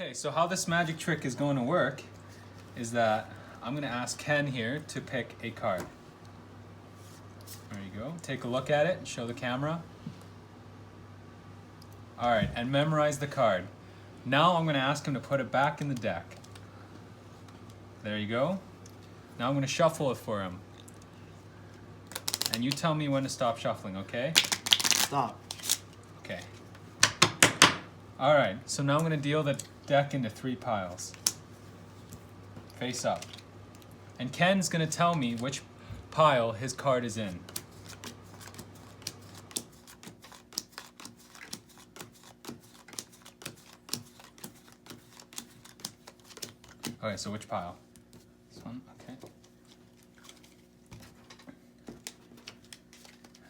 Okay, so how this magic trick is going to work is that I'm going to ask Ken here to pick a card. There you go. Take a look at it and show the camera. Alright, and memorize the card. Now I'm going to ask him to put it back in the deck. There you go. Now I'm going to shuffle it for him. And you tell me when to stop shuffling, okay? Stop. Okay. Alright, so now I'm going to deal the deck into 3 piles. Face up. And Ken's going to tell me which pile his card is in. Okay, so which pile? This one, okay.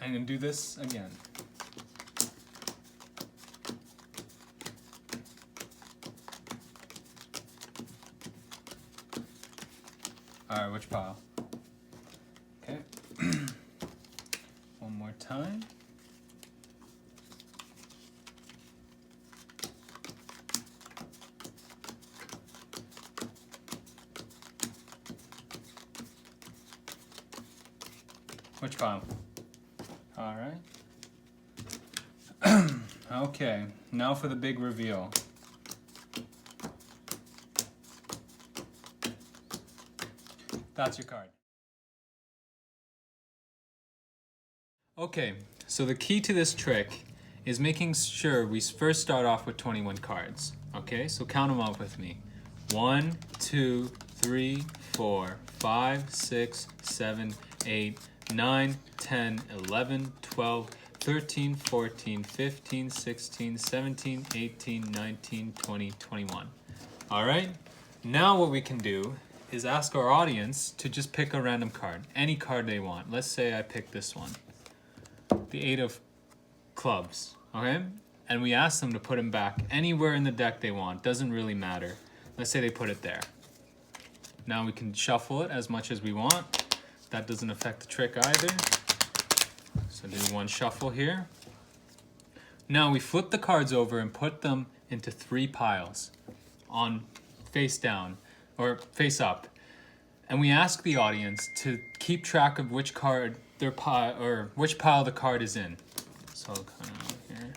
I'm going to do this again. Alright, which pile? Okay. One more time. Which pile? Alright. Okay, now for the big reveal. That's your card. Okay, so the key to this trick is making sure we first start off with 21 cards. Okay, so count them out with me. 1, 2, 3, 4, 5, 6, 7, 8, 9, 10, 11, 12, 13, 14, 15, 16, 17, 18, 19, 20, 21. All right, now what we can do is ask our audience to just pick a random card, any card they want. Let's say I pick this one, the 8 of clubs, okay? And we ask them to put them back anywhere in the deck they want, doesn't really matter. Let's say they put it there. Now we can shuffle it as much as we want. That doesn't affect the trick either. So do one shuffle here. Now we flip the cards over and put them into 3 piles on face down or face up. And we ask the audience to keep track of which card their pile or which pile the card is in. So I'll kind of here.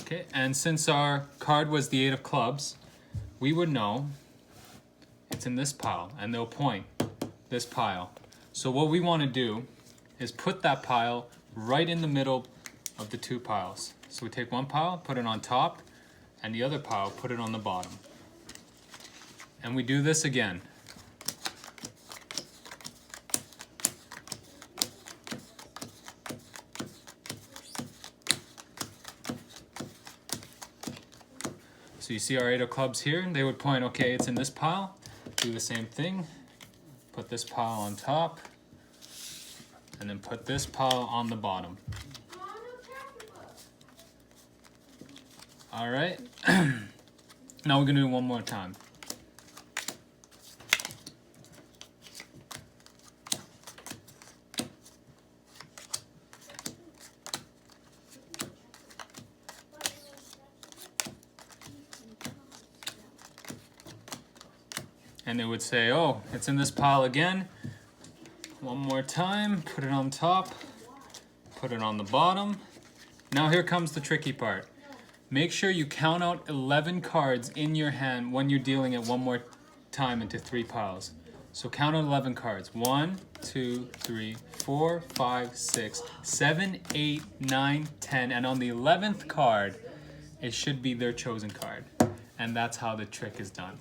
Okay, and since our card was the 8 of clubs, we would know it's in this pile, and they'll point this pile. So what we want to do is put that pile right in the middle of the 2 piles. So we take one pile, put it on top, and the other pile, put it on the bottom. And we do this again. So you see our 8 of clubs here, they would point, okay, it's in this pile. Do the same thing, put this pile on top, and then put this pile on the bottom. All right, now we're gonna do one more time. And they would say, oh, it's in this pile again. One more time, put it on top, put it on the bottom. Now here comes the tricky part. Make sure you count out 11 cards in your hand when you're dealing it one more time into 3 piles. So count out 11 cards. 1, 2, 3, 4, 5, 6, 7, 8, 9, 10. And on the 11th card, it should be their chosen card. And that's how the trick is done.